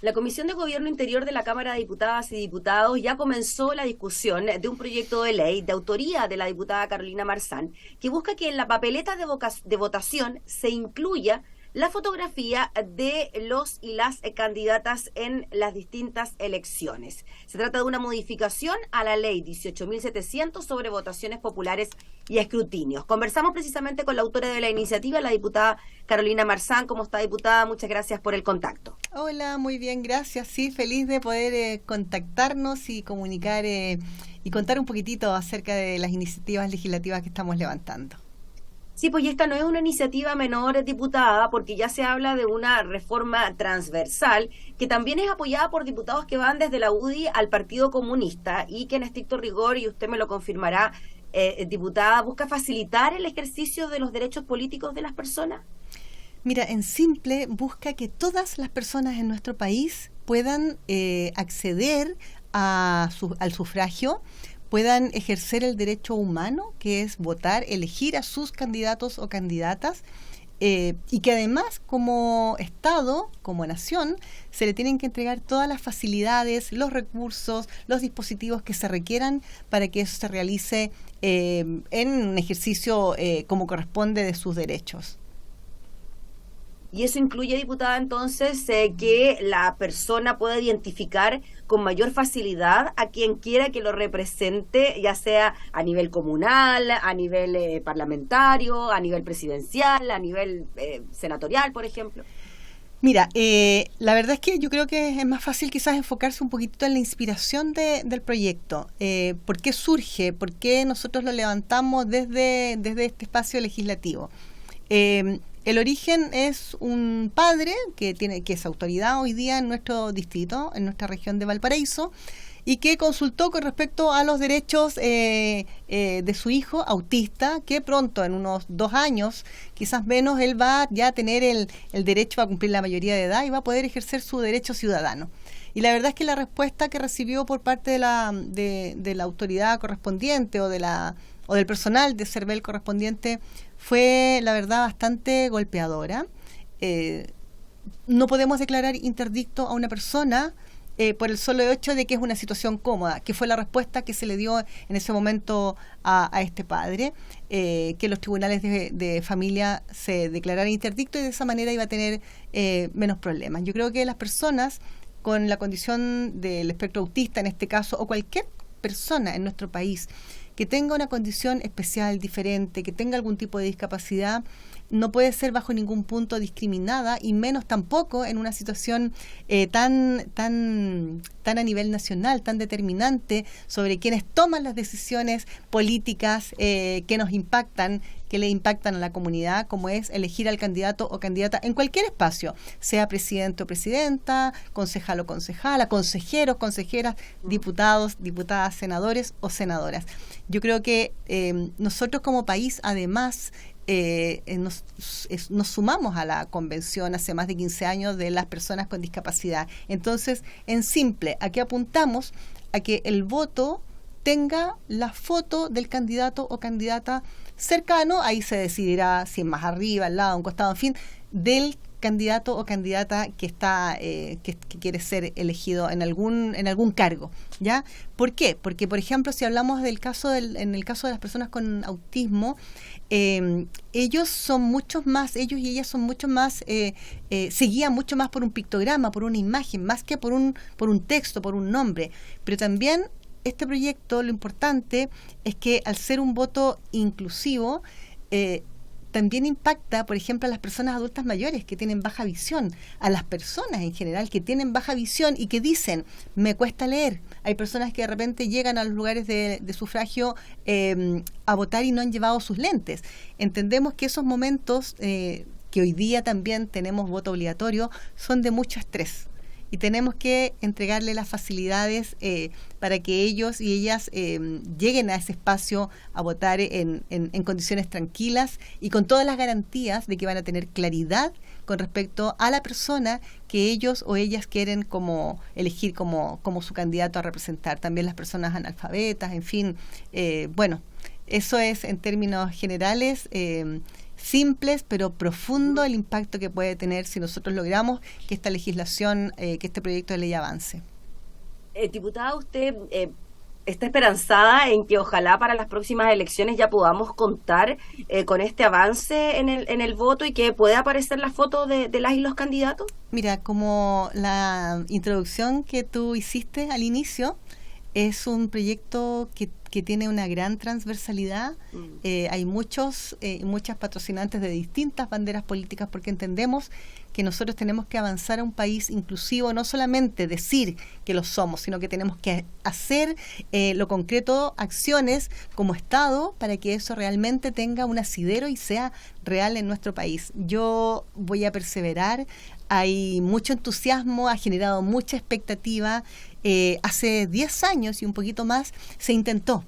La Comisión de Gobierno Interior de la Cámara de Diputadas y Diputados ya comenzó la discusión de un proyecto de ley de autoría de la diputada Carolina Marzán, que busca que en la papeleta de votación se incluya la fotografía de los y las candidatas en las distintas elecciones. Se trata de una modificación a la ley 18.700 sobre votaciones populares y escrutinios. Conversamos precisamente con la autora de la iniciativa, la diputada Carolina Marzán. ¿Cómo está, diputada? Muchas gracias por el contacto. Hola, muy bien, gracias. Sí, feliz de poder contactarnos y comunicar y contar un poquitito acerca de las iniciativas legislativas que estamos levantando. Sí, pues y esta no es una iniciativa menor, diputada, porque ya se habla de una reforma transversal que también es apoyada por diputados que van desde la UDI al Partido Comunista y que en estricto rigor, y usted me lo confirmará, diputada, busca facilitar el ejercicio de los derechos políticos de las personas. Mira, en simple, busca que todas las personas en nuestro país puedan acceder al sufragio, puedan ejercer el derecho humano, que es votar, elegir a sus candidatos o candidatas, y que además como Estado, como nación, se le tienen que entregar todas las facilidades, los recursos, los dispositivos que se requieran para que eso se realice en un ejercicio como corresponde de sus derechos. Y eso incluye, diputada, entonces, que la persona pueda identificar con mayor facilidad a quien quiera que lo represente, ya sea a nivel comunal, a nivel parlamentario, a nivel presidencial, a nivel senatorial, por ejemplo. Mira, la verdad es que yo creo que es más fácil quizás enfocarse un poquito en la inspiración del proyecto. ¿Por qué surge? ¿Por qué nosotros lo levantamos desde este espacio legislativo? El origen es un padre que es autoridad hoy día en nuestro distrito, en nuestra región de Valparaíso, y que consultó con respecto a los derechos de su hijo autista, que pronto, en unos 2 años, quizás menos, él va ya a tener el derecho a cumplir la mayoría de edad y va a poder ejercer su derecho ciudadano. Y la verdad es que la respuesta que recibió por parte de la autoridad correspondiente o del personal de CERVEL correspondiente fue, la verdad, bastante golpeadora. No podemos declarar interdicto a una persona por el solo hecho de que es una situación cómoda, que fue la respuesta que se le dio en ese momento a este padre, que los tribunales de familia se declararan interdicto y de esa manera iba a tener menos problemas. Yo creo que las personas con la condición del espectro autista, en este caso, o cualquier persona en nuestro país que tenga una condición especial, diferente, que tenga algún tipo de discapacidad, no puede ser bajo ningún punto discriminada y menos tampoco en una situación tan a nivel nacional, tan determinante sobre quienes toman las decisiones políticas que nos impactan, que le impactan a la comunidad, como es elegir al candidato o candidata en cualquier espacio, sea presidente o presidenta, concejal o concejala, consejeros, consejeras, diputados, diputadas, senadores o senadoras. Yo creo que nosotros como país, además, nos sumamos a la convención hace más de 15 años de las personas con discapacidad. Entonces, en simple, ¿a qué apuntamos? A que el voto tenga la foto del candidato o candidata cercano, ahí se decidirá si es más arriba, al lado, a un costado, en fin, del candidato o candidata que está que quiere ser elegido en algún cargo, ¿ya? ¿Por qué? Porque, por ejemplo, si hablamos en el caso de las personas con autismo, ellos y ellas son mucho más, se guían mucho más por un pictograma, por una imagen, más que por un texto, por un nombre. Pero también este proyecto, lo importante es que al ser un voto inclusivo, también impacta, por ejemplo, a las personas adultas mayores que tienen baja visión, a las personas en general que tienen baja visión y que dicen, me cuesta leer. Hay personas que de repente llegan a los lugares de sufragio a votar y no han llevado sus lentes. Entendemos que esos momentos, que hoy día también tenemos voto obligatorio, son de mucho estrés. Y tenemos que entregarle las facilidades para que ellos y ellas lleguen a ese espacio a votar en condiciones tranquilas y con todas las garantías de que van a tener claridad con respecto a la persona que ellos o ellas quieren elegir como su candidato a representar. También las personas analfabetas, en fin, bueno, eso es en términos generales. simples pero profundo el impacto que puede tener si nosotros logramos que esta legislación, que este proyecto de ley avance. Diputada, usted está esperanzada en que ojalá para las próximas elecciones ya podamos contar con este avance en el voto y que pueda aparecer la foto de las y los candidatos. Mira, como la introducción que tú hiciste al inicio, es un proyecto que tiene una gran transversalidad. Hay muchas patrocinantes de distintas banderas políticas, porque entendemos que nosotros tenemos que avanzar a un país inclusivo, no solamente decir que lo somos, sino que tenemos que hacer lo concreto, acciones como Estado, para que eso realmente tenga un asidero y sea real en nuestro país. Yo voy a perseverar. Hay mucho entusiasmo, ha generado mucha expectativa. Hace 10 años y un poquito más se intentó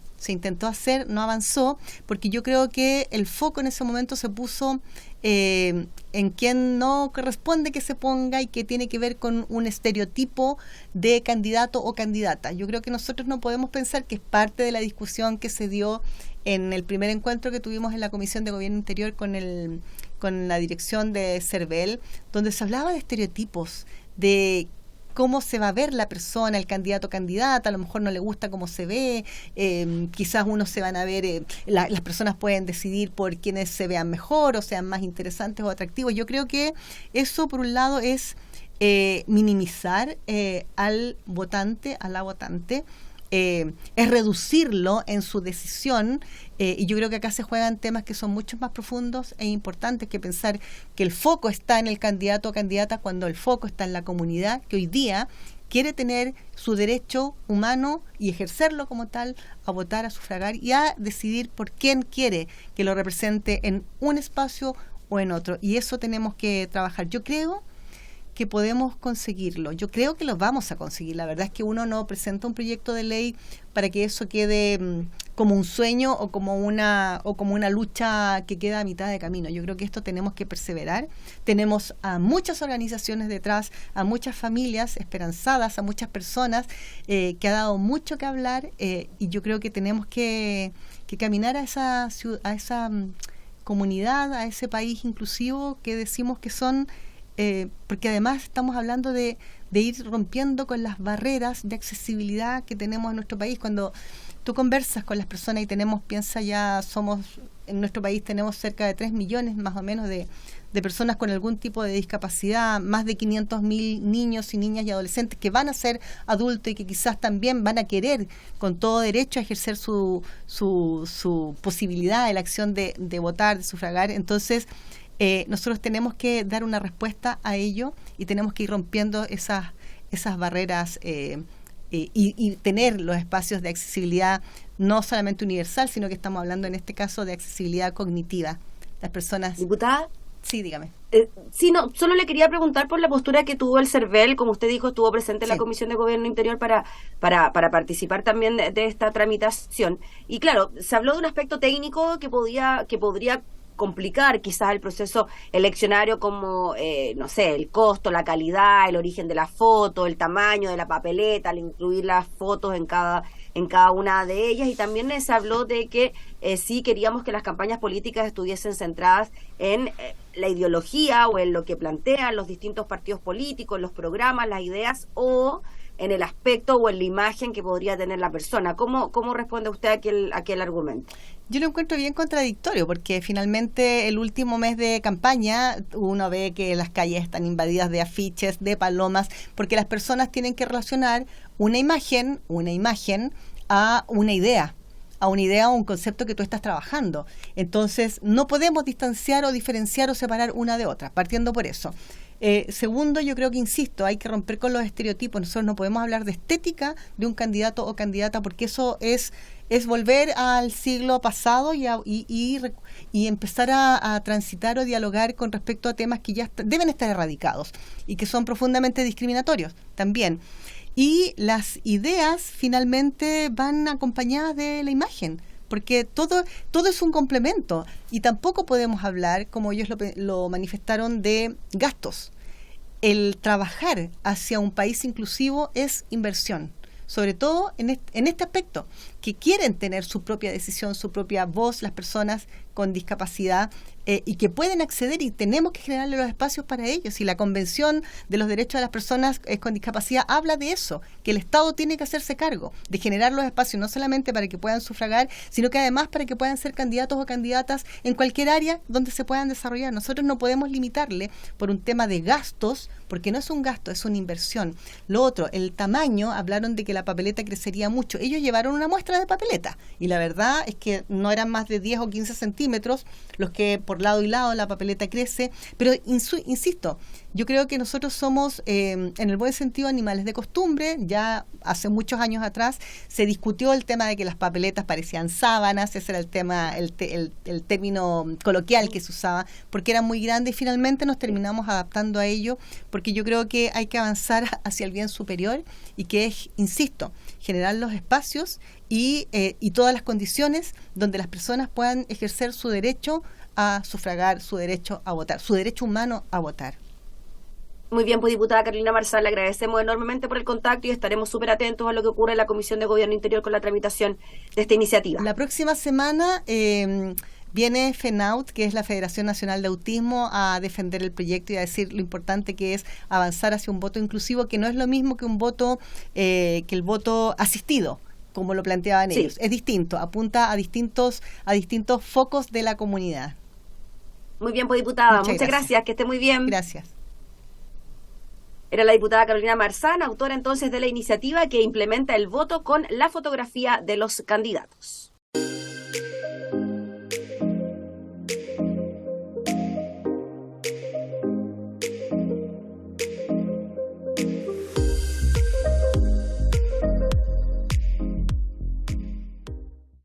hacer, no avanzó, porque yo creo que el foco en ese momento se puso en quien no corresponde que se ponga y que tiene que ver con un estereotipo de candidato o candidata. Yo creo que nosotros no podemos pensar, que es parte de la discusión que se dio en el primer encuentro que tuvimos en la Comisión de Gobierno Interior con la dirección de CERVEL, donde se hablaba de estereotipos, de cómo se va a ver la persona, el candidato o candidata. A lo mejor no le gusta cómo se ve, quizás unos se van a ver, las personas pueden decidir por quienes se vean mejor o sean más interesantes o atractivos. Yo creo que eso, por un lado, es minimizar al votante, a la votante, es reducirlo en su decisión, y yo creo que acá se juegan temas que son mucho más profundos e importantes que pensar que el foco está en el candidato o candidata, cuando el foco está en la comunidad que hoy día quiere tener su derecho humano y ejercerlo como tal, a votar, a sufragar y a decidir por quién quiere que lo represente en un espacio o en otro. Y eso tenemos que trabajar. Yo creo que podemos conseguirlo. Yo creo que lo vamos a conseguir. La verdad es que uno no presenta un proyecto de ley para que eso quede como un sueño o como una lucha que queda a mitad de camino. Yo creo que esto tenemos que perseverar. Tenemos a muchas organizaciones detrás, a muchas familias esperanzadas, a muchas personas que ha dado mucho que hablar, y yo creo que tenemos que caminar a esa comunidad, a ese país inclusivo que decimos que son, porque además estamos hablando de ir rompiendo con las barreras de accesibilidad que tenemos en nuestro país. Cuando tú conversas con las personas y en nuestro país tenemos cerca de 3 millones más o menos de personas con algún tipo de discapacidad, más de 500.000 niños y niñas y adolescentes que van a ser adultos y que quizás también van a querer con todo derecho a ejercer su posibilidad de la acción de votar, de sufragar. Entonces, nosotros tenemos que dar una respuesta a ello y tenemos que ir rompiendo esas barreras y tener los espacios de accesibilidad no solamente universal, sino que estamos hablando en este caso de accesibilidad cognitiva. Las personas... Diputada. Sí, dígame. Solo le quería preguntar por la postura que tuvo el CERVEL. Como usted dijo, estuvo presente en la Comisión de Gobierno Interior para participar también de esta tramitación. Y claro, se habló de un aspecto técnico que podría complicar quizás el proceso eleccionario, como, no sé, el costo, la calidad, el origen de la foto, el tamaño de la papeleta, al incluir las fotos en cada una de ellas. Y también se habló de que sí queríamos que las campañas políticas estuviesen centradas en la ideología o en lo que plantean los distintos partidos políticos, los programas, las ideas, o en el aspecto o en la imagen que podría tener la persona. ¿Cómo responde usted a aquel argumento? Yo lo encuentro bien contradictorio, porque finalmente el último mes de campaña uno ve que las calles están invadidas de afiches, de palomas, porque las personas tienen que relacionar una imagen a una idea, o un concepto que tú estás trabajando. Entonces, no podemos distanciar o diferenciar o separar una de otra, partiendo por eso. Segundo, yo creo que, insisto, hay que romper con los estereotipos. Nosotros no podemos hablar de estética de un candidato o candidata, porque eso es volver al siglo pasado y empezar a transitar o dialogar con respecto a temas que ya deben estar erradicados y que son profundamente discriminatorios también. Y las ideas finalmente van acompañadas de la imagen, porque todo es un complemento, y tampoco podemos hablar, como ellos lo manifestaron, de gastos. El trabajar hacia un país inclusivo es inversión, sobre todo en este aspecto, que quieren tener su propia decisión, su propia voz, las personas con discapacidad y que pueden acceder, y tenemos que generarle los espacios para ellos. Y la Convención de los Derechos de las Personas con Discapacidad habla de eso, que el Estado tiene que hacerse cargo de generar los espacios, no solamente para que puedan sufragar, sino que además para que puedan ser candidatos o candidatas en cualquier área donde se puedan desarrollar. Nosotros no podemos limitarle por un tema de gastos, porque no es un gasto, es una inversión. Lo otro, el tamaño, hablaron de que la papeleta crecería mucho. Ellos llevaron una muestra de papeleta y la verdad es que no eran más de 10 o 15 centímetros los que por lado y lado la papeleta crece, pero insisto, yo creo que nosotros somos, en el buen sentido, animales de costumbre. Ya hace muchos años atrás se discutió el tema de que las papeletas parecían sábanas, ese era el tema, el término coloquial que se usaba, porque era muy grande, y finalmente nos terminamos adaptando a ello, porque yo creo que hay que avanzar hacia el bien superior, y que es, insisto, generar los espacios y todas las condiciones donde las personas puedan ejercer su derecho a sufragar, su derecho a votar, su derecho humano a votar. Muy bien, pues diputada Carolina Marzán, le agradecemos enormemente por el contacto y estaremos súper atentos a lo que ocurre en la Comisión de Gobierno Interior con la tramitación de esta iniciativa. La próxima semana viene FENAUT, que es la Federación Nacional de Autismo, a defender el proyecto y a decir lo importante que es avanzar hacia un voto inclusivo, que no es lo mismo que un voto, que el voto asistido, como lo planteaban ellos. Es distinto, apunta a distintos focos de la comunidad. Muy bien, pues diputada, muchas gracias, que esté muy bien. Gracias. Era la diputada Carolina Marzán, autora entonces de la iniciativa que implementa el voto con la fotografía de los candidatos.